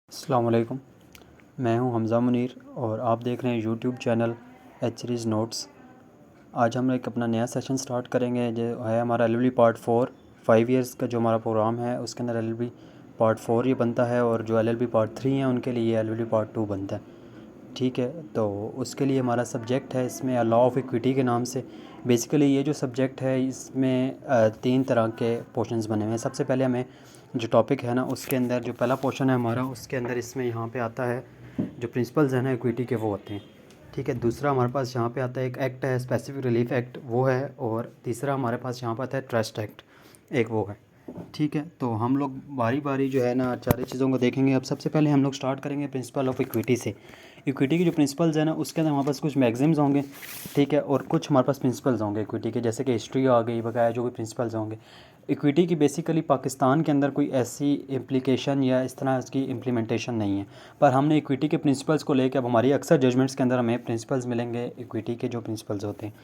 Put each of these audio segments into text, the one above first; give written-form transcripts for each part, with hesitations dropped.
अस्सलाम वालेकुम। मैं हूं हमज़ा मुनीर और आप देख रहे हैं YouTube channel H series notes. आज हम एक अपना नया सेशन स्टार्ट करेंगे जो है हमारा एलएलबी पार्ट 4 5 इयर्स का जो हमारा प्रोग्राम है उसके अंदर एलएलबी पार्ट 4 ये बनता है और जो एलएलबी पार्ट 3 है उनके लिए एलएलबी पार्ट 2 बनता है। ठीक है, तो उसके लिए हमारा सब्जेक्ट है इसमें लॉ ऑफ इक्विटी के नाम से। बेसिकली ये जो सब्जेक्ट है इसमें 3 तरह के पोर्शंस बने हुए हैं। सबसे पहले हमें जो टॉपिक है ना उसके अंदर जो पहला पोर्शन है हमारा उसके अंदर इसमें यहाँ पे आता है जो प्रिंसिपल्स हैं ना इक्विटी के वो होते हैं। ठीक है, दूसरा हमारे पास यहाँ पे आता है एक एक्ट है स्पेसिफिक रिलीफ एक्ट वो है, और तीसरा हमारे पास यहाँ पे आता है ट्रस्ट एक्ट एक वो है। ठीक है, तो हम लोग बारी बारी जो है ना चारों चीज़ों को देखेंगे। अब सबसे पहले हम लोग स्टार्ट करेंगे प्रिंसिपल ऑफ इक्विटी से। इक्विटी की जो प्रिंसिपल्स है ना उसके अंदर हमारे पास कुछ मैगजिम्स होंगे। ठीक है, और कुछ हमारे पास प्रिंसिपल्स होंगे इक्विटी के, जैसे कि हिस्ट्री आ गई वगैरह जो भी प्रिंसिपल्स होंगे इक्विटी की। बेसिकली पाकिस्तान के अंदर कोई ऐसी इम्प्लीकेशन या इस तरह इसकी इम्प्लीमेंटेशन नहीं है, पर हमने इक्विटी के प्रिंसिपल्स को लेकर अब हमारी अक्सर जजमेंट्स के अंदर हमें प्रिंसिपल्स मिलेंगे इक्विटी के जो प्रिंसिपल्स होते हैं।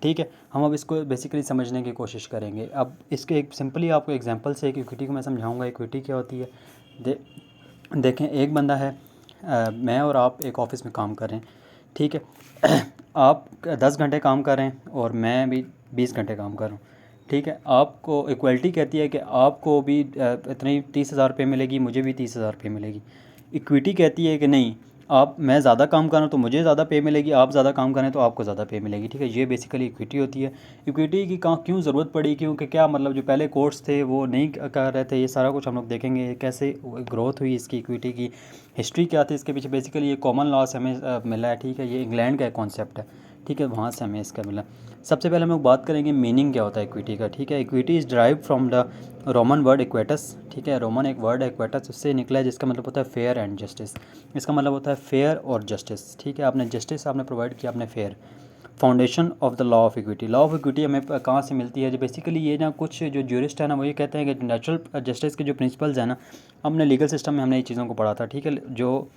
ठीक है, हम अब इसको बेसिकली समझने की कोशिश करेंगे। अब इसके एक सिंपली आपको एग्जांपल से एक इक्विटी को मैं समझाऊंगा इक्विटी क्या होती है। देखें, एक बंदा है, मैं और आप एक ऑफ़िस में काम कर रहे हैं। ठीक है आप 10 घंटे काम कर रहे हैं और मैं भी 20 घंटे काम कर रहा हूँ। ठीक है, आपको इक्वलिटी कहती है कि आपको भी इतनी 30,000 रुपये मिलेगी, मुझे भी 30,000 रुपये मिलेगी। इक्विटी कहती है कि नहीं, आप मैं ज़्यादा काम कर रहा हूँ तो मुझे ज़्यादा पे मिलेगी, आप ज़्यादा काम करें तो आपको ज़्यादा पे मिलेगी। ठीक है, ये बेसिकली इक्विटी होती है। इक्विटी की क्यों ज़रूरत पड़ी, क्योंकि क्या मतलब जो पहले कोर्स थे वो नहीं कर रहे थे, ये सारा कुछ हम लोग देखेंगे कैसे ग्रोथ हुई इसकी इक्विटी की, हिस्ट्री क्या थी इसके पीछे। बेसिकली ये कॉमन लॉ से हमें मिला है। ठीक है, ये इंग्लैंड का कॉन्सेप्ट है। ठीक है, वहाँ से हमें इसका मिला। सबसे पहले हम लोग बात करेंगे मीनिंग क्या होता है इक्विटी का। ठीक है, equity is derived from the Roman word aequitas. ठीक है, रोमन एक वर्ड है इक्वेटस, उससे निकला है जिसका मतलब होता है फेयर एंड जस्टिस। इसका मतलब होता है फेयर और जस्टिस। ठीक है, आपने जस्टिस आपने प्रोवाइड किया, आपने fair. Foundation of the law of equity. Law of equity हमें कहाँ से मिलती है? जो बेसिकली ये ना कुछ जो ज्यूरिस्ट है ना वो ये कहते हैं कि नेचुरल जस्टिस के जो प्रिंसिपल्स हैं ना, हमने लीगल सिस्टम में हमने ये चीज़ों को पढ़ा था। ठीक है, जो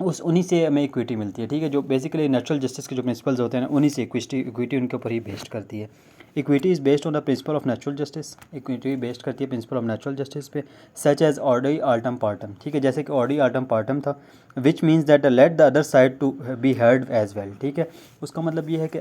उन्हीं से हमें इक्विटी मिलती है। ठीक है, जो बेसिकली नेचुरल जस्टिस के जो प्रिंसिपल्स होते हैं ना उन्हीं से इक्विटी उनके ऊपर ही बेस्ड करती है। Equity is based on the principle of natural justice. Equity based करती है प्रिंसिपल ऑफ नेचुरल जस्टिस पे, सच एज ऑर्डरी आल्टम पार्टम। ठीक है, जैसे कि ऑर्डरी आल्टम पार्टम था, which means that let the other side to be heard as well. ठीक है, उसका मतलब ये है कि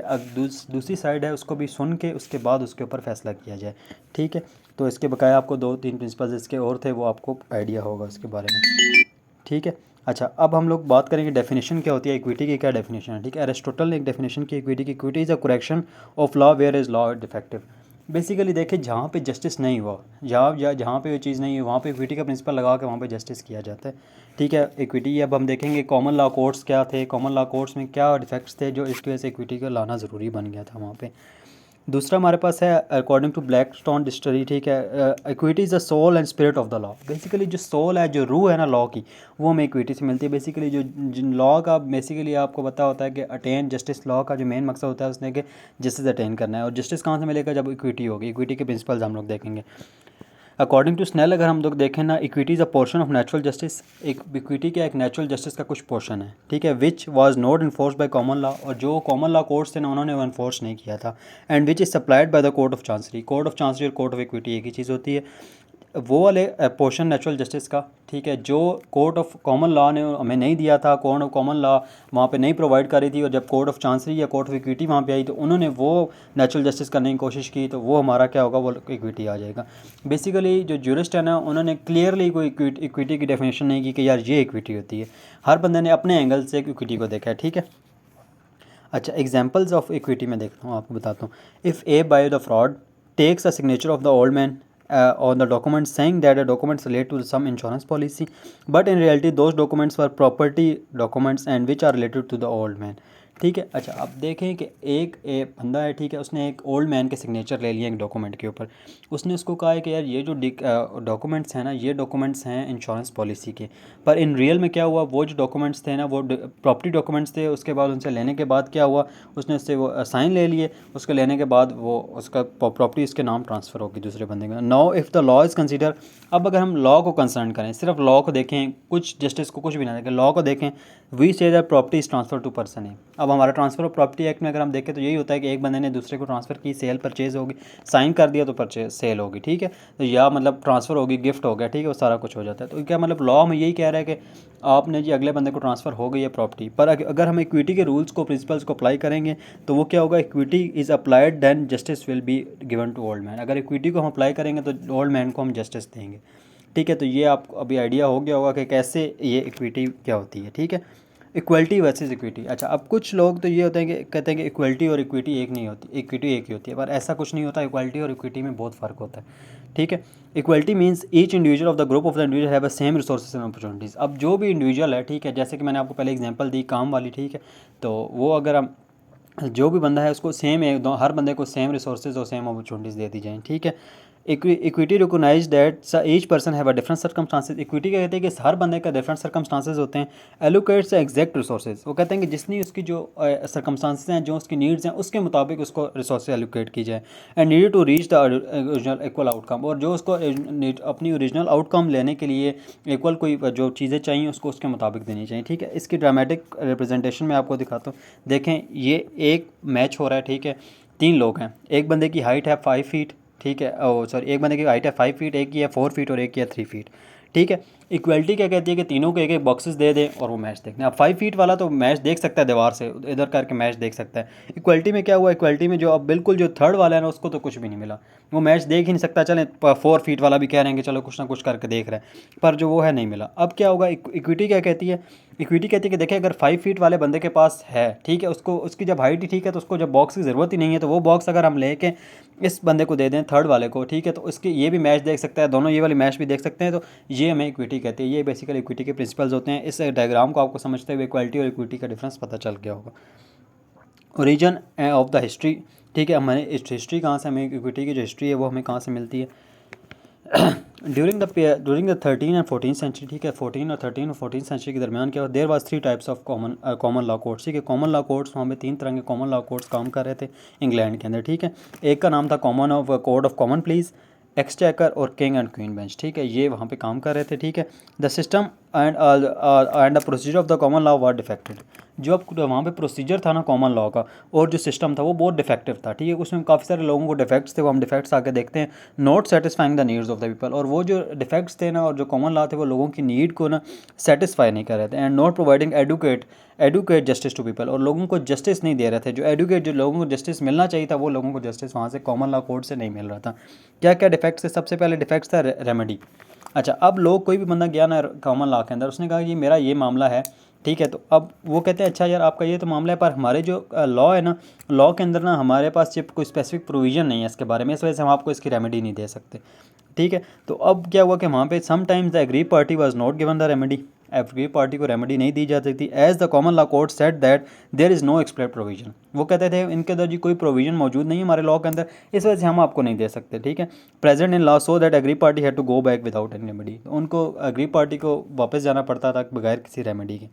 दूसरी साइड है उसको भी सुन के उसके बाद उसके ऊपर फैसला किया जाए। ठीक है, तो इसके बकाया आपको 2-3 प्रिंसिपल्स इसके और थे, वो आपको आइडिया होगा उसके बारे में। ठीक है, अच्छा अब हम लोग बात करेंगे डेफिनेशन क्या होती है इक्विटी की, क्या डेफिनेशन है। ठीक है, एरिस्टोटल ने एक डेफिनेशन की इक्विटी की, equity is a correction of law where is law defective. Basically देखिए, जहाँ पे जस्टिस नहीं हुआ, जहाँ पे वो चीज़ नहीं हुई वहाँ पे इक्विटी का प्रिंसिपल लगा के वहाँ पे जस्टिस किया जाता है। ठीक है, इक्विटी अब हम देखेंगे कॉमन लॉ कोर्ट्स क्या थे, कॉमन लॉ कोर्ट्स में क्या डिफेक्ट्स थे जो इसकी वजह से इक्विटी को लाना ज़रूरी बन गया था वहाँ पे। दूसरा हमारे पास है अकॉर्डिंग टू ब्लैकस्टोन डिस्टरी। ठीक है, equity is the soul and spirit of the law. Basically जो सोल है, जो रूह है ना लॉ की, वो हमें इक्विटी से मिलती है। बेसिकली जो लॉ का बेसिकली आपको पता होता है कि अटेन जस्टिस, लॉ का जो मेन मकसद होता है उसने कि जस्टिस अटेन करना है, और जस्टिस कहाँ से मिलेगा? जब इक्विटी होगी। इक्विटी के प्रिंसिपल्स हम लोग देखेंगे। अकॉर्डिंग टू स्नेल अगर हम लोग देखें ना, equity is a portion of natural justice. एक इक्विटी का एक नेचुरल जस्टिस का कुछ पोर्शन है। ठीक है, which was not enforce by common law, और जो कॉमन लॉ कोर्ट्स थे ना उन्होंने वो इन्फोर्स नहीं किया था। And which is supplied by the court of chancery. Court of chancery और कोर्ट ऑफ इक्विटी एक ही चीज़ होती है। वो वाले पोर्शन नेचुरल जस्टिस का, ठीक है, जो कोर्ट ऑफ कॉमन लॉ ने हमें नहीं दिया था, कोर्ट ऑफ कॉमन लॉ वहाँ पे नहीं प्रोवाइड कर रही थी, और जब कोर्ट ऑफ चांसरी या कोर्ट ऑफ इक्विटी वहाँ पे आई तो उन्होंने वो नेचुरल जस्टिस करने की कोशिश की, तो वो हमारा क्या होगा? वो इक्विटी आ जाएगा। बेसिकली जो ज्यूरिस्ट है ना उन्होंने क्लियरली कोई इक्विटी की डेफिनेशन नहीं की कि यार ये इक्विटी होती है। हर बंदे ने अपने एंगल से इक्विटी को देखा है। ठीक है, अच्छा एग्जांपल्स ऑफ इक्विटी में देखता हूँ, आपको बताता हूँ। If A by the fraud takes a signature of the old man on the document saying that the documents relate to some insurance policy, but in reality those documents were property documents and which are related to the old man। ठीक है, अच्छा अब देखें कि एक बंदा है, ठीक है, उसने एक ओल्ड मैन के सिग्नेचर ले लिए एक डॉक्यूमेंट के ऊपर। उसने उसको कहा है कि यार ये जो डॉक्यूमेंट्स हैं ना, ये डॉक्यूमेंट्स हैं इंश्योरेंस पॉलिसी के। पर इन रियल में क्या हुआ, वो जो डॉक्यूमेंट्स थे ना वो प्रॉपर्टी डॉक्यूमेंट्स थे। उसके बाद उनसे लेने के बाद क्या हुआ, उसने उससे वो साइन ले लिए, उसके लेने के बाद वो उसका प्रॉपर्टी उसके नाम ट्रांसफ़र होगी दूसरे बंदे का। Now if the law is consider, अब अगर हम लॉ को कंसर्न करें, सिर्फ लॉ को देखें, कुछ जस्टिस को कुछ भी ना देखें, लॉ को देखें, we say that property is transfer to person है। अब हमारा ट्रांसफ़र ऑफ प्रॉपर्टी एक्ट में अगर हम देखें तो यही होता है कि एक बंदे ने दूसरे को ट्रांसफ़र की, सेल परचेज़ होगी, साइन कर दिया तो परचेज सेल होगी, ठीक है। तो या मतलब ट्रांसफ़र होगी, गिफ्ट हो गया, ठीक है, वो सारा कुछ हो जाता है। तो क्या मतलब लॉ में यही कह रहा है कि आपने जी अगले बंदे को ट्रांसफ़र हो गई है प्रॉपर्टी, पर अगर हम इक्विटी के रूल्स को, प्रिंसिपल्स को अप्लाई करेंगे तो वो क्या होगा, equity is applied then justice will be given to old man. अगर इक्विटी को हम अप्लाई करेंगे तो ओल्ड मैन को हम जस्टिस देंगे, ठीक है। तो ये आपको अभी आइडिया हो गया होगा कि कैसे ये इक्विटी क्या होती है, ठीक है। Equality versus equity. अच्छा, अब कुछ लोग तो ये होते हैं कि कहते हैं कि इक्वलिटी और इक्विटी एक नहीं होती, इक्विटी एक ही होती है, पर ऐसा कुछ नहीं होता। इक्वलिटी और इक्विटी में बहुत फ़र्क होता है, ठीक है। Equality means each individual of the group of the individual have a same resources and opportunities. अब जो भी इंडिविजुअल है, ठीक है, जैसे कि मैंने आपको पहले एग्जांपल दी काम वाली, ठीक है, तो वो अगर हम जो भी बंदा है उसको सेम है, हर बंदे को सेम रिसोर्सेज और सेम अपॉर्चुनिटीज़ दे दी जाएँ, ठीक है। Equity recognise that each person have a different circumstances. Equity क्या कहते हैं कि हर बंदे का डिफरेंट सर्कमस्टांसेस होते हैं। एलोकेट्स एग्जैक्ट रिसोर्सेज, वो कहते हैं कि जितनी उसकी जो सर्कमस्टांसेस हैं, जो उसकी नीड्स हैं, उसके मुताबिक उसको रिसोर्सेज एलोकेट की जाए and needed to reach the original equal outcome. और जो उसको अपनी ओरिजिनल आउटकम लेने के लिए इक्वल कोई जो चीज़ें चाहिए उसको उसके मुताबिक देनी चाहिए, ठीक है। इसकी ड्रामेटिक रिप्रेजेंटेशन मैं आपको दिखाता हूँ। देखें, ये एक मैच हो रहा है, ठीक है। 3 लोग हैं, एक बंदे की हाइट है 5 फीट, ठीक है, ओ सॉरी, एक बंदे की हाइट है 5 फीट, एक की है 4 फीट और एक की है 3 फीट, ठीक है। इक्वलिटी क्या कहती है कि तीनों को एक एक बॉक्सेस दे दें और वो मैच देखना। अब 5 फीट वाला तो मैच देख सकता है, दीवार से इधर करके मैच देख सकता है। इक्वलिटी में क्या हुआ, इक्वलिटी में जो अब बिल्कुल जो थर्ड वाला है ना, उसको तो कुछ भी नहीं मिला, वो मैच देख ही नहीं सकता। चलें 4 फीट वाला भी कह रहे हैं कि चलो कुछ ना कुछ करके देख रहा है, पर जो वो है नहीं मिला। अब क्या होगा, इक्विटी क्या कहती है, इक्विटी कहती है कि देखिए अगर 5 फीट वाले बंदे के पास है, ठीक है, उसको उसकी जब हाइट ही ठीक है, तो उसको जब बॉक्स की ज़रूरत ही नहीं है, तो वो बॉक्स अगर हम लेके इस बंदे को दे दें, थर्ड वाले को, ठीक है, तो इसके ये भी मैच देख सकता है, दोनों ये वाली मैच भी देख सकते हैं। तो ये हमें इक्विटी कहती है। ये बेसिकली इक्विटी के प्रिंसिपल्स होते हैं। इस डायग्राम को आपको समझते हुए इक्वालिटी और इक्विटी का डिफरेंस पता चल गया होगा। ओरिजिन ऑफ द हिस्ट्री, ठीक है, हमारे हिस्ट्री कहाँ से, हमें इक्विटी की जो हिस्ट्री है वो हमें कहाँ से मिलती है। ड्यूरिंग द 13 एंड 14 सेंचुरी, ठीक है, 14 और 14 सेंचुरी के दरमियान क्या हुआ, there was 3 types of common law courts, ठीक है। कॉमन लॉ कोर्ट्स, वहाँ पे 3 तरह के कॉमन लॉ कोर्ट्स काम कर रहे थे इंग्लैंड के अंदर, ठीक है। एक का नाम था common of code of common please, exchequer और किंग एंड क्वीन बेंच, ठीक है, ये वहाँ पे काम कर रहे थे, ठीक है। The system and the procedure of the common law were defected. जो अब वहाँ पे प्रोसीजर था ना कॉमन लॉ का, और जो सिस्टम था वो बहुत डिफेक्टिव था, ठीक है। उसमें काफ़ी सारे लोगों को डिफेक्ट्स थे, वो हम डिफेक्ट्स आके देखते हैं। Not satisfying the needs of the people, और वो जो डिफेक्ट्स थे ना और जो कॉमन लॉ थे वो लोगों की नीड को ना सेटिस्फाई नहीं कर रहे थे। And not providing adequate justice to people, और लोगों को जस्टिस नहीं दे रहे थे। जो लोगों को जस्टिस मिलना चाहिए था, वो लोगों को जस्टिस वहाँ से कॉमन लॉ कोर्ट से नहीं मिल रहा था। क्या क्या डिफेक्ट्स थे, सबसे पहले डिफेक्ट्स था रेमेडी। अच्छा, अब लोग, कोई भी बंदा गया ना कॉमन लॉ के अंदर, उसने कहा कि मेरा ये मामला है, ठीक है, तो अब वो कहते हैं अच्छा यार आपका ये तो मामला है, पर हमारे जो लॉ है ना, लॉ के अंदर ना हमारे पास ये कोई स्पेसिफिक प्रोविज़न नहीं है इसके बारे में, इस वजह से हम आपको इसकी रेमेडी नहीं दे सकते, ठीक है। तो अब क्या हुआ कि वहाँ पे sometimes the agree party was not given the remedy, aggrieved party को रेमेडी नहीं दी जा सकती, as the common law court said that there is no express provision. वो कहते थे इनके अंदर जी कोई प्रोविजन मौजूद नहीं है हमारे लॉ के अंदर, इस वजह से हम आपको नहीं दे सकते, ठीक है। Present in law so that aggrieved party had to go back without any remedy, उनको एग्री पार्टी को वापस जाना पड़ता था बगैर किसी रेमेडी के,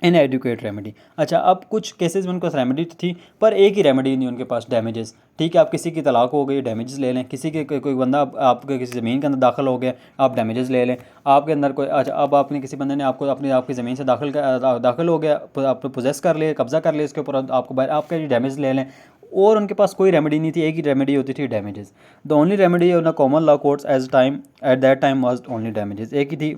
इन एडुकेट रेमेडी। अच्छा, अब कुछ केसेस में उनके पास रेमेडी तो थी, पर एक ही रेमेडी नहीं उनके पास, डैमेजेस, ठीक है। आप किसी की तलाक हो गई, डैमेजेस ले लें, किसी के कोई बंदा आपके किसी ज़मीन के अंदर दाखिल हो गया, आप डैमेजेस ले लें। आपके अंदर कोई, अच्छा, अब आपने किसी बंदे ने आपकी ज़मीन से दाखिल हो गया, आप पोजेस कर लिए, कब्जा कर लिया इसके ऊपर, आपको आपके डैमेज ले लें। और उनके पास कोई रेमेडी नहीं थी, एक ही रेमेडी होती थी, damages. The only remedy on the common law courts at that time was only damages, एक ही थी,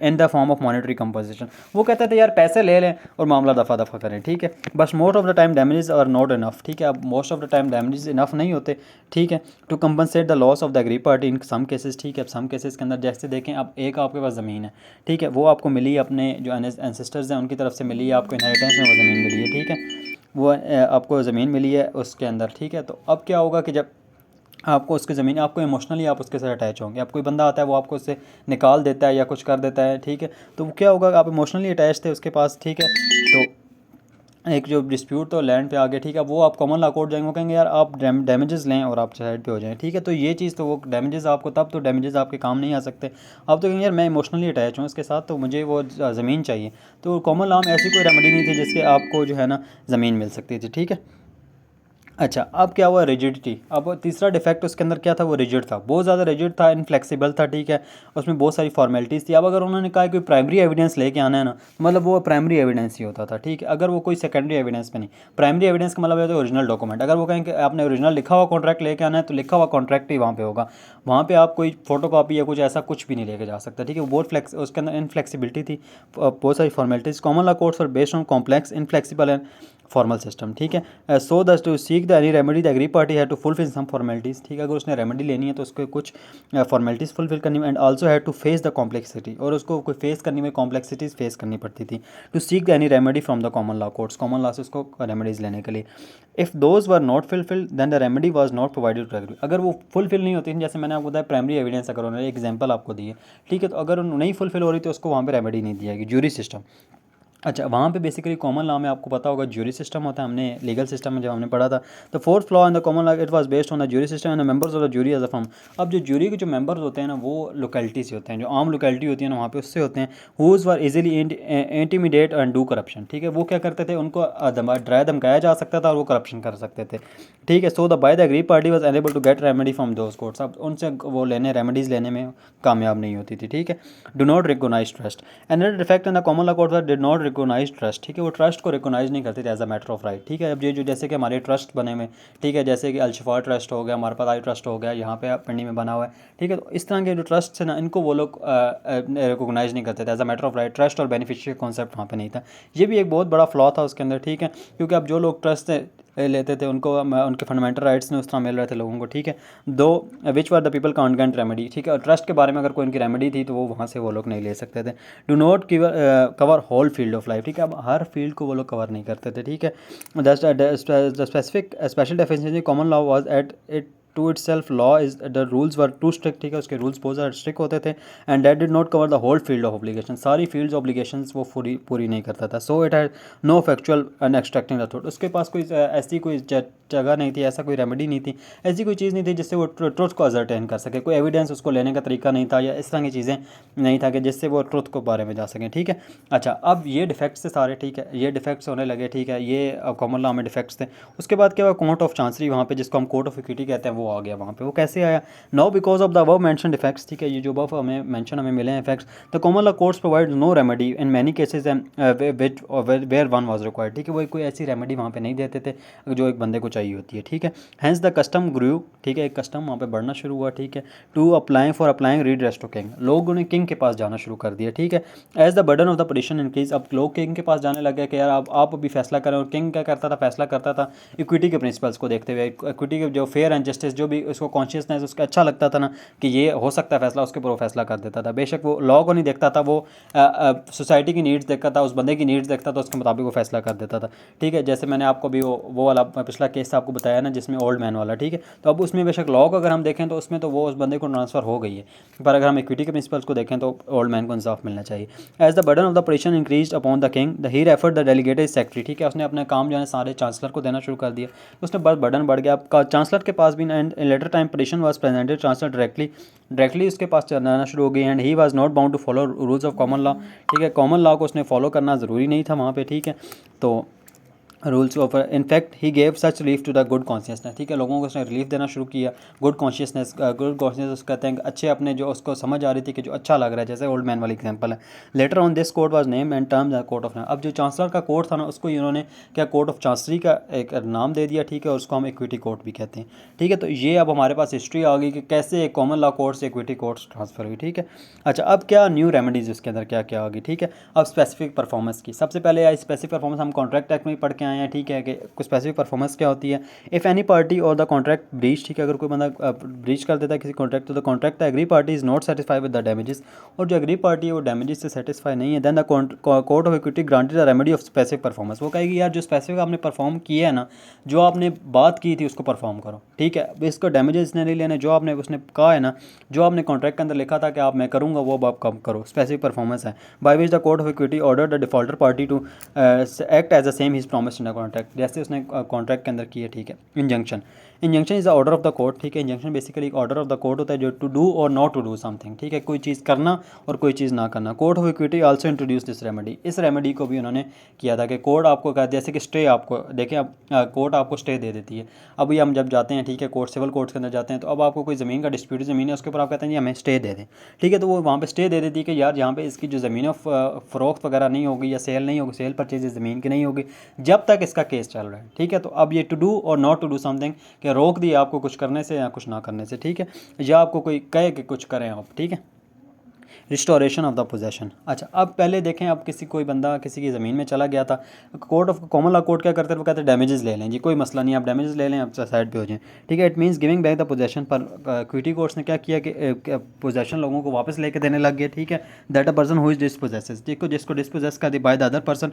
in the form of monetary composition. वो कहते थे यार पैसे ले लें और मामला दफ़ा दफ़ा करें, ठीक है। बस most of the time damages are not enough, ठीक है। अब most of the time damages enough नहीं होते, ठीक है, to compensate the loss of the agree party in some cases, ठीक है। अब सम केसेस के अंदर जैसे देखें, अब एक आपके पास ज़मीन है, ठीक है, वो आपको मिली, अपने जो एंसेस्टर्स हैं उनकी तरफ से मिली है, आपको इनहेरिटेंस में वो ज़मीन मिली है, ठीक है, वो आपको ज़मीन मिली है उसके अंदर, ठीक है। तो अब क्या होगा कि जब आपको उसकी ज़मीन, आपको इमोशनली आप उसके साथ अटैच होंगे। अब कोई बंदा आता है वो आपको उससे निकाल देता है या कुछ कर देता है, ठीक है, तो वो क्या होगा, आप इमोशनली अटैच थे उसके पास, ठीक है। तो एक जो डिस्प्यूट तो लैंड पे आ गया, ठीक है, वो आप कॉमन लॉ कोर्ट जाएंगे, वो कहेंगे यार आप डैमेजेस लें और आप साइड पे हो जाएं, ठीक है। तो ये चीज़ तो वो डैमेजेस आपको, तब तो डैमेजेस आपके काम नहीं आ सकते। आप तो कहेंगे यार मैं इमोशनली अटैच हूँ इसके साथ, तो मुझे वो ज़मीन चाहिए। तो कॉमन लॉ में ऐसी कोई रेमेडी नहीं थी जिसके आपको जो है ना ज़मीन मिल सकती थी, ठीक है। अच्छा, अब क्या हुआ, रिजिडिटी। अब तीसरा डिफेक्ट उसके अंदर क्या था, वो रिजिड था, बहुत ज़्यादा रिजिड था, इनफ्लेक्सिबल था, ठीक है। उसमें बहुत सारी फॉर्मेलिटीज़ थी। अब अगर उन्होंने कहा कोई प्राइमरी एविडेंस लेके आना है ना, तो मतलब वो प्राइमरी एविडेंस ही होता था, ठीक है। अगर वो कोई सेकेंडरी एविडेंस पे नहीं, प्राइमरी एविडेंस का मतलब है तो ओरिजिनल डॉक्यूमेंट। अगर वो कहें कि आपने ओरिजिनल लिखा हुआ कॉन्ट्रैक्ट लेके आना है, तो लिखा हुआ कॉन्ट्रैक्ट ही वहाँ पे होगा, वहाँ पे आप कोई फोटो कॉपी या कुछ ऐसा कुछ भी नहीं लेके जा सकता, ठीक है। वो बहुत फ्लेक्स, उसके अंदर इनफ्लेक्सिबिलिटी थी, बहुत सारी फॉर्मेलिटीज़। कॉमन लॉ कोर्ट्स और based on complex inflexible and formal system, ठीक है। So that to seek the any remedy the agree party है टू फुलफिल सम फॉर्मेलिटीज़, ठीक है। अगर उसने रेमेडी लेनी है तो उसको कुछ फॉर्मेलिटीज़ फुलफिल करनी है, एंड आल्सो है टू फेस द कॉम्प्लेक्सिटी, और उसको कोई फेस करनी में कॉम्प्लेक्सिटीज़ फेस करनी पड़ती थी, to seek the any remedy from the common law courts, common law से उसको रेमेडीज़ लेने के लिए। If those were not fulfilled then the remedy was not provided to aggrieved. अगर वो फुलफिल नहीं होती थी, जैसे मैंने आपको बताया प्राइमरी एविडेंस, अगर उन्होंने एग्जाम्पल आपको दी है, ठीक है, तो अगर नहीं फुलफिल हो रही तो उसको वहाँ पे रेमेडी नहीं दी जाएगी। ज्यूरी सिस्टम, अच्छा, वहाँ पे बेसिकली कॉमन लॉ में आपको पता होगा ज्यूरी सिस्टम होता है, हमने लीगल सिस्टम में जब हमने पढ़ा था, तो fourth flaw in the common law it was based on the jury system and the members of the jury as a firm. अब जो ज्यूरी के जो मेंबर्स होते हैं ना, वो लोकेलिटी से होते हैं, जो आम लोकेलिटी होती है ना, वहाँ पे उससे होते हैं, who were easily intimidate and do corruption, ठीक है। वो क्या करते थे, उनको डराया धमकाया जा सकता था और वो करप्शन कर सकते थे, ठीक है। So the by the agree party was unable to get remedy from those courts. अब उनसे वो रेमेडीज़ लेने में कामयाब नहीं होती थी, ठीक है। Do not recognise trust, another defect in the common law court did not recognise trust, ठीक है। वो ट्रस्ट को रिकोगनाइज नहीं करते थे as a matter of right, ठीक है। अब ये जो जैसे कि हमारे ट्रस्ट बने हुए, ठीक है, जैसे कि अल-शिफा ट्रस्ट हो गया, हमारे पास आई ट्रस्ट हो गया, यहाँ पे पिंडी में बना हुआ है, ठीक है। तो इस तरह के जो ट्रस्ट है ना, इनको वो लोग रिकोगनाइज नहीं करते थे as a matter of right. Trust और बेनिफिशियरी कॉन्सेप्ट वहाँ पे नहीं था। ये भी एक बहुत बड़ा फ्लॉ था उसके अंदर, ठीक है, क्योंकि अब जो लोग ट्रस्ट लेते थे उनको उनके फंडामेंटल राइट्स ने उस तरह मिल रहे थे लोगों को, ठीक है। Though which were the people can't get remedy, ठीक है। और ट्रस्ट के बारे में अगर कोई उनकी रेमेडी थी तो वो वहाँ से वो लोग नहीं ले सकते थे। Do not cover whole field of life, ठीक है। अब हर फील्ड को वो लोग कवर नहीं करते थे, ठीक है। The specific special definition common law was at it to itself law is the rules were too strict, ठीक है। उसके रूल्स बहुत ज़्यादा स्ट्रिक्ट होते थे, and that did not cover the whole field of obligation, सारी fields obligations वो पूरी नहीं करता था। So it had no factual and extracting the truth, उसके पास कोई ऐसी कोई जगह नहीं थी, ऐसा कोई रेमेडी नहीं थी, ऐसी कोई चीज़ नहीं थी जिससे वो ट्रुथ को असरटेन कर सके, कोई एविडेंस उसको लेने का तरीका नहीं था, या इस तरह की चीज़ें नहीं था कि जिससे वो ट्रुथ को बारे में जा सकें, ठीक है। अच्छा, अब ये डिफेक्ट्स थे सारे, ठीक है, ये डिफेक्ट्स होने लगे, ठीक है। ये कॉमन लॉ में डिफेक्ट्स थे। उसके बाद क्या हुआ, कोर्ट ऑफ चांसरी, वहाँ पे जिसको हम कोर्ट ऑफ इक्विटी कहते हैं, वो आ गया वहाँ पे। वो कैसे आया, now because of the above mention defects, ठीक है। ये जो अबव हमें मिले हैं effects, the common law courts provide no remedy in many cases where one was required, ठीक है। वो कोई ऐसी रेमेडी वहाँ पे नहीं देते थे जो एक बंदे को चाहिए होती है, ठीक है। हैंस द कस्टम ग्रू, ठीक है, एक कस्टम वहाँ पे बढ़ना शुरू हुआ, ठीक है। टू अप्लाइंग रीड्रेस टू किंग, लोगों ने किंग के पास जाना शुरू कर दिया, ठीक है। As the burden of the petition increase, अब लोग किंग के पास जाने लगे कि यार आप अभी फैसला करें। और किंग क्या करता था, फैसला करता था इक्विटी के प्रिंसिपल्स को देखते हुए, इक्विटी के जो फेयर एंड जस्टिस, जो भी उसको कॉन्शियसनेस उसका अच्छा लगता था ना कि ये हो सकता है फैसला, उसके ऊपर वो फैसला कर देता था। बेशक वो लॉ को नहीं देखता था, वो सोसाइटी की नीड्स देखता था, उस बंदे की नीड्स देखता था, उसके मुताबिक वो फैसला कर देता था, ठीक है। जैसे मैंने आपको भी वो वाला पिछला केस आपको बताया ना, जिसमें ओल्ड मैन वाला, ठीक है। तो अब उसमें बेशक लॉ को अगर हम देखें तो उसमें तो वो उस बंदे को ट्रांसफ़र हो गई है, पर अगर हम इक्विटी के प्रिंसिपल्स को देखें तो ओल्ड मैन को इंसाफ मिलना चाहिए। As the burden of the petition increase upon the king the he referred the delegated secretary, ठीक है। उसने अपने काम जो है सारे चांसलर को देना शुरू कर दिया, उसने बस बर्डन बढ़ गया। आपका चांसलर के पास भी and later time petition was presented chancellor directly उसके पास जाना शुरू हो गई, and he was not bound to follow rules of common law, ठीक है। कॉमन लॉ को उसने फॉलो करना ज़रूरी नहीं था वहाँ पे, ठीक है। तो rules of in fact he gave such relief to the good consciousness, ठीक है। लोगों को उसने रिलीफ देना शुरू किया, गुड कॉन्शियसनेस कहते हैं अच्छे, अपने जो उसको समझ आ रही थी कि जो अच्छा लग रहा है, जैसे ओल्ड मैन वाली एग्जांपल है। Later on this court was name and terms the court of, अब जो चांसलर का कोर्ट था ना, उसको इन्होंने क्या कोर्ट ऑफ चांसरी का एक नाम दे दिया, ठीक है। और उसको हम इक्विटी कोर्ट भी कहते हैं, ठीक है। तो ये अब हमारे पास हिस्ट्री आ गई कि कैसे एक कॉमन लॉ कोर्ट से इक्विटी कोर्ट ट्रांसफर हुई, ठीक है। अच्छा, अब क्या न्यू रेमेडीज़ उसके अंदर क्या क्या आ गई, ठीक है। अब स्पेसिफिक परफॉर्मेंस की, सबसे पहले आई स्पेसिफिक परफॉर्मेंस हम कॉन्ट्रैक्ट एक्ट में ही पढ़ के आए हैं, ठीक है, कि कुछ स्पेसिफिक परफॉर्मेंस क्या होती है। इफ़ एनी पार्टी और द कॉन्ट्रैक्ट ब्रीच, ठीक है, अगर कोई बंदा ब्रीच कर देता है किसी कॉन्ट्रैक्ट, तो the contract the agree party is not satisfied with the damages, और जो एग्री पार्टी है वो डैमेजेस से सेटिस्फाई नहीं है, then the court of equity granted the remedy of specific performance. वो कहेगी यार जो स्पेसिफिक आपने परफॉर्म किया है ना, जो आपने बात की थी उसको परफॉर्म करो, ठीक है। इसको डैमेजेस नहीं लेने, जो आपने उसने कहा है ना, जो आपने कॉन्ट्रैक्ट के अंदर लिखा था कि आप मैं करूँगा, वो आप कम करो, स्पेसिफिक परफॉर्मेंस है। By which the court of equity order the defaulter party to act as a same his promise in the contract, जैसे उसने कॉन्ट्रैक्ट के अंदर की है, ठीक है, injunction. Injunction is the order of the court, ठीक है। इंजंक्शन बेसिकली एक ऑर्डर ऑफ द कोर्ट होता है जो टू डू और नॉट टू डू समथिंग, ठीक है, कोई चीज़ करना और कोई चीज़ ना करना। Court of equity also introduce this remedy, इस रेमेडी को भी उन्होंने किया था कि कोर्ट आपको कहा, जैसे कि स्टे आपको देखें, अब कोर्ट आपको स्टे दे देती है। अभी हम जब जाते हैं, ठीक है, कोर्ट सिविल कोर्ट्स के अंदर जाते हैं, तो अब आपको कोई ज़मीन का डिस्प्यूट ज़मीन है, उसके ऊपर आप कहते हैं जी हमें स्टे दे दें, ठीक है, तो वो वहाँ पे स्टे दे देती है कि यार यहाँ पे इसकी जो ज़मीन फ़रोख्त वगैरह नहीं होगी या सेल नहीं होगी, सेल परचेज ज़मीन की नहीं होगी जब तक इसका केस चल रहा है, ठीक है। तो अब ये टू डू और नॉट टू डू समथिंग कि रोक दिया आपको कुछ करने से या कुछ ना करने से, ठीक है, या आपको कोई कहे कि कुछ करें आप, ठीक है। Restoration of the possession. अच्छा, अब पहले देखें, अब कोई बंदा किसी की ज़मीन में चला गया था, court of common law court क्या करते हैं, वो कहते हैं डैमेजेस ले लें जी, कोई मसला नहीं, आप डैमेजेस ले लें, आप साइड पे हो जाएं, ठीक है। It means giving back the possession. पर इक्विटी कोर्ट्स ने क्या किया कि पोजेशन लोगों को वापस लेके देने लग गए, ठीक है। That a person who is dispossesses, जिसको डिस्पोजेस कर दी by the other person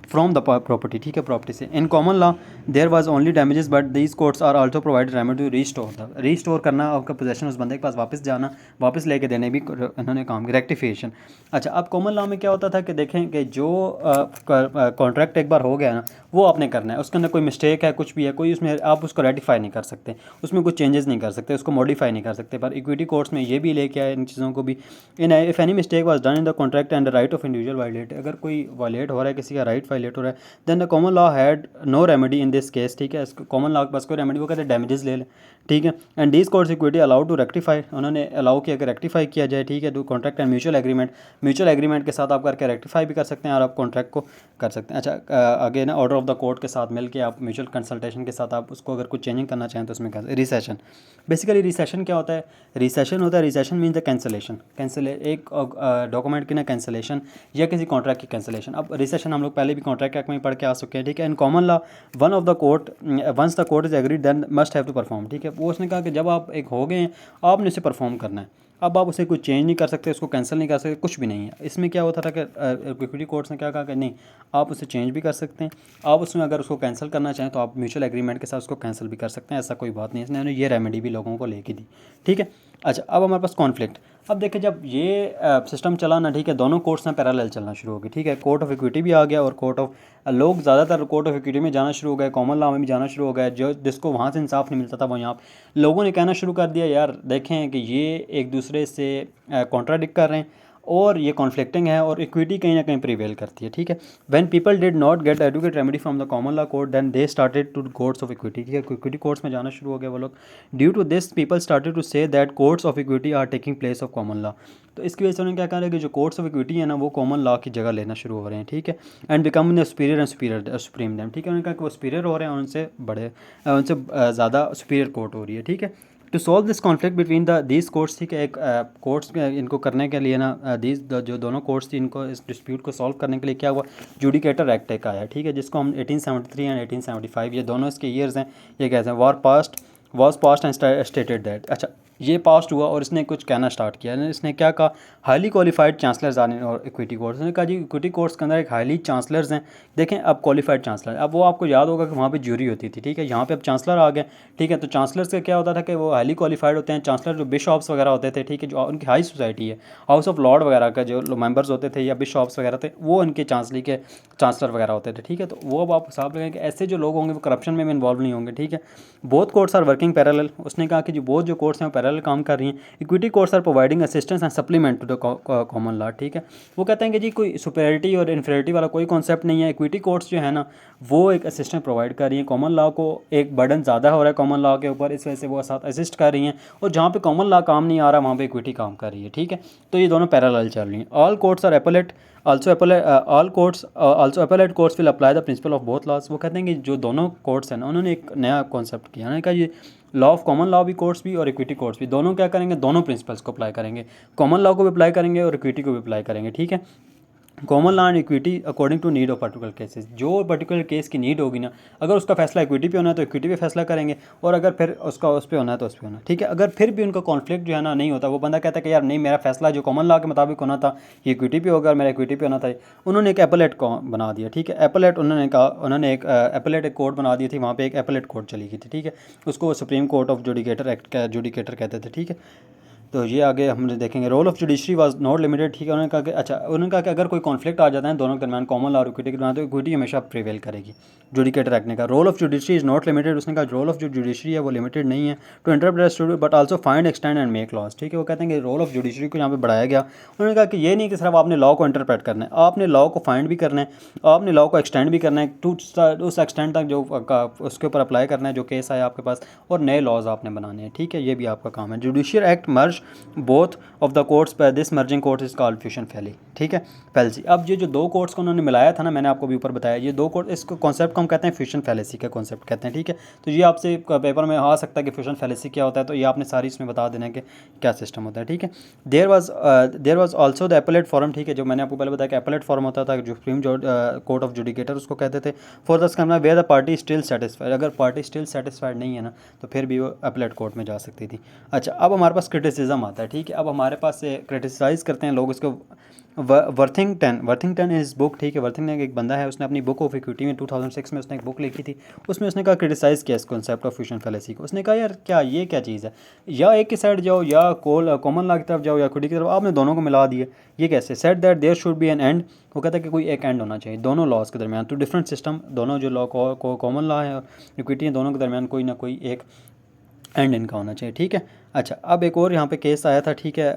from the property, ठीक है, प्रॉपर्टी से। In common law there was only damages but these courts are also provide remedy to restore करना, आपका possession उस बंदे के पास वापस जाना, वापस लेके देने भी इन्होंने काम किया, रेक्टिफिकेशन। अच्छा, अब कॉमन लॉ में क्या होता था कि देखें कि जो कॉन्ट्रैक्ट एक बार हो गया ना, वो आपने करना है, उसके अंदर कोई मिस्टेक है, कुछ भी है, कोई उसमें आप उसको रेटिफाई नहीं कर सकते, उसमें कुछ चेंजेस नहीं कर सकते, उसको मॉडिफाई नहीं कर सकते। पर इक्विटी कोर्ट्स में ये भी लेके आए इन चीज़ों को भी। In if any mistake was done in the contract and the right of individual violate, अगर कोई वायलेट हो रहा है, किसी का राइट वायलेट हो रहा है, then the common law had no remedy in this case, ठीक है। कॉमन लॉ के पास कोई रेमेडी, वो कहते हैं डैमेजेस ले लें, ठीक है। And this courts equity allowed to rectify, उन्होंने अलाउ किया कि रेक्टिफाई किया जाए, ठीक है, to contract and mutual agreement के साथ आप करके रेक्टिफाई भी कर सकते हैं और आप कॉन्ट्रैक्ट को कर सकते हैं। अच्छा, आगे ना ऑर्डर ऑफ द कोर्ट के साथ मिलके आप म्यूचुअल कंसल्टेशन के साथ आप उसको अगर कुछ चेंजिंग करना चाहें तो उसमें कर। रिसेशन, बेसिकली रिसेशन क्या होता है, रिसेशन मीन्स द कैंसिल एक डॉक्यूमेंट की ना कैंसिलेशन या किसी कॉन्ट्रैक्ट की कैंसिलेशन। अब रिसेशन हम लोग पहले भी कॉन्ट्रैक्ट एक्ट में पढ़ के आ चुके हैं, ठीक है। In common law one of the court once the court is agreed then must have to perform, ठीक है। वो उसने कहा कि जब आप एक हो गए हैं, आपने उसे परफॉर्म करना है। अब आप उसे कुछ चेंज नहीं कर सकते, उसको कैंसिल नहीं कर सकते, कुछ भी नहीं है। इसमें क्या होता था कि इक्विटी कोर्ट्स ने क्या कहा कि नहीं, आप उसे चेंज भी कर सकते हैं, आप उसमें अगर उसको कैंसिल करना चाहें तो आप म्यूचुअल एग्रीमेंट के साथ उसको कैंसिल भी कर सकते हैं, ऐसा कोई बात नहीं। इसने ये रेमेडी भी लोगों को लेके दी, ठीक है। अच्छा, अब हमारे पास कॉन्फ्लिक्ट। अब देखिए, जब ये सिस्टम चला ना, ठीक है, दोनों कोर्ट्स में पैरेलल चलना शुरू हो गई, ठीक है। कोर्ट ऑफ इक्विटी भी आ गया और कोर्ट ऑफ लोग ज़्यादातर कोर्ट ऑफ इक्विटी में जाना शुरू हो गए, कॉमन लॉ में भी जाना शुरू हो गया। जो जिसको वहाँ से इंसाफ नहीं मिलता था वो यहाँ लोगों ने कहना शुरू कर दिया, यार देखें कि ये एक दूसरे से कॉन्ट्राडिक्ट कर रहे हैं और ये कॉन्फ्लिक्टिंग है और इक्विटी कहीं ना कहीं प्रिवेल करती है, ठीक है। When people did not get adequate remedy from the common law court then they started to courts of equity, ठीक है, इक्विटी कोर्ट्स में जाना शुरू हो गया वो लोग। Due to this people started to say that courts of equity are taking place of common law. तो इसकी वजह से उन्होंने क्या कहा कि जो कोर्ट्स ऑफ इक्विटी है ना, वो कॉमन लॉ की जगह लेना शुरू हो रहे हैं, ठीक है। And become the superior and supreme them, ठीक है। उन्होंने कहा कि वो सुपीरियर हो रहे हैं, उनसे बड़े, उनसे ज़्यादा सुपीरियर कोर्ट हो रही है, ठीक है। To solve this conflict between these courts, ठीक है, एक कोर्ट्स इनको करने के लिए ना, जो दोनों कोर्ट्स थी, इनको इस डिस्प्यूट को सॉल्व करने के लिए क्या हुआ, जुडिकेटर एक्ट एक आया, ठीक है, जिसको हम 1873 एंड 1875, ये दोनों इसके ईयर्स हैं। ये कहते हैं was past and stated that. अच्छा, ये पास्ट हुआ और इसने कुछ कहना स्टार्ट किया। इसने क्या कहा, हाईली क्वालिफाइड चांसलर्स आने और इक्विटी कोर्ट्स ने कहा जी, इक्विटी कोर्ट्स के अंदर एक हाईली चांसलर्स हैं। देखें, अब क्वालिफाइड चांसलर, अब वो आपको याद होगा कि वहाँ पे ज्यूरी होती थी, ठीक है, यहाँ पे अब चांसलर आ गए, ठीक है। तो चांसलर्स का क्या होता था कि वो हाईली क्वालिफाइड होते हैं। चांसलर जो बिशॉप्स वगैरह होते थे, ठीक है, जो उनकी हाई सोसाइटी है, हाउस ऑफ लॉर्ड वगैरह का जो मेंबर्स होते थे या बिशॉप्स वगैरह थे, वो उनके चांसलरी के चांसलर वगैरह होते थे, ठीक है। तो वो अब आप हिसाब लगाएं कि ऐसे जो लोग होंगे वो करप्शन में भी इन्वॉल्व नहीं होंगे, ठीक है। Both courts are working parallel, उसने कहा कि जो बोथ जो कोर्ट्स हैं वो पैरेलल काम कर रही हैं। Equity courts are providing assistance and supplement to the common law, ठीक है। वो कहते हैं कि जी कोई सुपेरिटी और इन्फेरिटी वाला कोई कॉन्सेप्ट नहीं है। इक्विटी कोर्ट्स जो है ना, वो एक असिस्टेंट प्रोवाइड कर रही हैं। कॉमन लॉ को एक बर्डन ज़्यादा हो रहा है कॉमन लॉ के ऊपर, इस वजह से वो साथ असिस्ट कर रही हैं, और जहाँ पे कॉमन लॉ काम नहीं आ रहा वहाँ पे इक्विटी काम कर रही है, ठीक है। तो ये दोनों पैरेलल चल रही हैं। All courts are appellate all courts also appellate courts will apply the principle of both laws। वो कहते हैं कि जो दोनों कोर्ट्स हैं ना, उन्होंने एक नया कॉन्सेप्ट किया, उन्होंने कहा ये लॉ ऑफ कॉमन लॉ भी कोर्ट्स भी और इक्विटी कोर्ट्स भी दोनों क्या करेंगे, दोनों प्रिंसिपल्स को अप्लाई करेंगे, कॉमन लॉ को भी अप्लाई करेंगे और इक्विटी को भी अप्लाई करेंगे, ठीक है। Common law and equity according to need of particular cases, जो पर्टिकुलर केस की नीड होगी ना, अगर उसका फैसला इक्विटी पे होना है तो इक्विटी पे फैसला करेंगे, और अगर फिर उसका उस पर होना है तो उस पर होना, ठीक है। अगर फिर भी उनका कॉन्फ्लिक्ट जो है ना नहीं होता, वो बंदा कहता है कि यार नहीं, मेरा फैसला जो कॉमन लॉ के मुताबिक होना था ये इक्विटी पे होगा, मेरा इक्विटी पे होना था, उन्होंने एक एपलेट को बना दिया, ठीक है। एपलेट उन्होंने कहा, उन्होंने एक एपलेट एक कोर्ट बना दी थी, वहाँ पर एक एपलेट कोर्ट चली गई थी, ठीक है। उसको supreme court of judicature act judicature कहते थे, ठीक है। तो ये आगे हम देखेंगे। Role of judiciary was not limited, ठीक है। उन्होंने कहा कि उन्होंने कहा कि अगर कोई कॉन्फ्लिक्ट आ जाता है दोनों के दरमियान, कॉमन लॉ और इक्विटी के दरमियान, तो इक्विटी हमेशा प्रिवेल करेगी। जुडिकेटर एक्ट ने कहा role of judiciary is not limited, उसने कहा रोल ऑफ जो जुडिशरी है वो लिमिटेड नहीं है to interpret but also find extend and make laws, ठीक है। वो कहते हैं कि रोल ऑफ जुडिशरी को यहाँ पे बढ़ाया गया। उन्होंने कहा कि ये नहीं कि सिर्फ आपने लॉ को इंटरप्रेट करना है, आपने लॉ को फाइंड भी करना है, आपने लॉ को एक्सटेंड भी करना है टू उस एक्सटेंड तक जो उसके ऊपर अप्लाई करना है जो केस आया आपके पास, और नए लॉज आपने बनाने हैं, ठीक है। ये भी आपका काम है। Judicial act merge both of the courts by this merging court is called fusion fallacy, ठीक है, फैलेसी। अब ये जो दो कोर्ट्स को उन्होंने मिलाया था ना, मैंने आपको भी ऊपर बताया, ये दो कोर्ट, इसको कॉन्सेप्ट को हम कहते हैं फ्यूशन फैलेसी का कॉन्सेप्ट कहते हैं, ठीक है। तो ये आपसे पेपर में आ सकता है कि फ्यूशन फैलेसी क्या होता है, तो ये आपने सारी इसमें बता देना है कि क्या सिस्टम होता है, ठीक है। There was also the appellate forum, ठीक है, जो मैंने आपको पहले बताया कि एपेलेट फॉरम होता था, जो सुप्रीम कोर्ट ऑफ जुडिकेटर उसको कहते थे। फॉर दस करना where the party still satisfied, अगर पार्टी स्टिल सेटिस्फाइड नहीं है ना, तो फिर भी वो एपेलेट कोर्ट में जा सकती थी। अच्छा, अब हमारे पास क्रिटिसिज्म आता है, ठीक है। अब हमारे पास क्रिटिसाइज़ करते हैं लोग इसको। वर्थिंगटन इज़ बुक, ठीक है। वर्थिंगटन एक बंदा है, उसने अपनी बुक ऑफ इक्विटी में 2006 में उसने एक बुक लिखी थी, उसमें उसने कहा क्रिटिसाइज़ किया इस कॉन्सेप्ट ऑफ फ्यूशन फैलेसी को। उसने कहा यार क्या ये क्या चीज़ है, या एक की साइड जाओ या कॉमन लॉ की तरफ जाओ या इक्विटी की तरफ, आपने दोनों को मिला दिए, ये कैसे। Said that there should be an end, वो कहता है कि कोई एक एंड होना चाहिए दोनों लॉज के दरमियान, तो डिफरेंट सिस्टम, दोनों जो लॉ कॉमन लॉ है और इक्विटी है, दोनों के दरमियान कोई ना कोई एक एंड इनका होना चाहिए, ठीक है। अच्छा, अब एक और यहाँ पे केस आया था, ठीक है।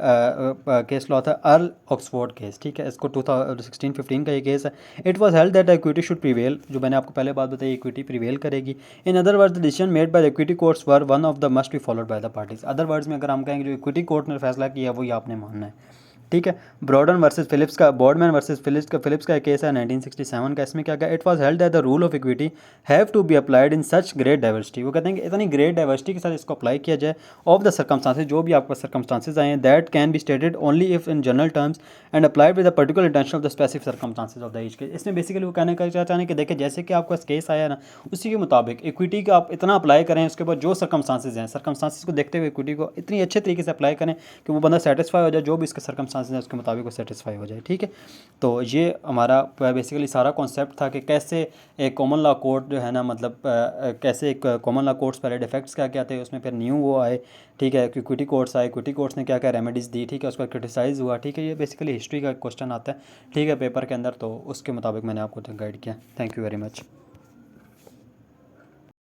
केस लॉ था अर्ल ऑक्सफोर्ड केस, ठीक है। इसको 2016-15 का ये केस है। It was held that equity should prevail, जो मैंने आपको पहले बात बताई, इक्विटी प्रीवेल करेगी। In other words the decision made by the equity courts were one of the must be followed by the parties. Other words में अगर हम कहेंगे जो इक्विटी कोर्ट ने फैसला किया वही आपने मानना है, ठीक है। ब्रॉडन वर्सेस फिलिप्स का, बॉर्डमैन वर्सेस फिलिप्स का एक केस है 1967 का। इसमें क्या कहा, it was held that the rule of equity have to be applied in such great diversity, वो कहते हैं कि इतनी ग्रेट डाइवर्सिटी के साथ इसको अप्लाई किया जाए ऑफ द सर्कमस्टांसेस, जो भी आपके पास सर्कमस्टांसेस आए हैं, that can be stated only if in general terms and applied with the particular intention of the specific circumstances of the each case. इसमें बेसिकली वो कहने का चाहते हैं कि देखिए जैसे कि आपका केस आया ना, उसी के मुताबिक इक्विटी का आप इतना अप्लाई करें, उसके बाद जो सर्कमस्टांसेस हैं, सर्कमस्टांसेस को देखते हुए इक्विटी को इतनी अच्छे तरीके से अप्लाई करें कि वो बंदा सेटिस्फाई हो जाए, जो भी इसके सर्कमस्टांसेस हैं उसके मुताबिक सेटिस्फाई हो जाए, ठीक है। तो ये हमारा बेसिकली सारा कॉन्सेप्ट था कि कैसे एक कॉमन लॉ कोर्ट जो है ना, मतलब कैसे एक कॉमन लॉ कोर्ट्स पहले डिफेक्ट्स क्या क्या थे, उसमें फिर न्यू वो आए, ठीक है। इक्विटी कोर्ट्स आए, इक्विटी कोर्ट्स ने क्या क्या रेमेडीज़ दी, ठीक है, उसका क्रिटिसाइज़ हुआ, ठीक है। ये बेसिकली हिस्ट्री का क्वेश्चन आता है, ठीक है, पेपर के अंदर, तो उसके मुताबिक मैंने आपको गाइड किया। Thank you very much.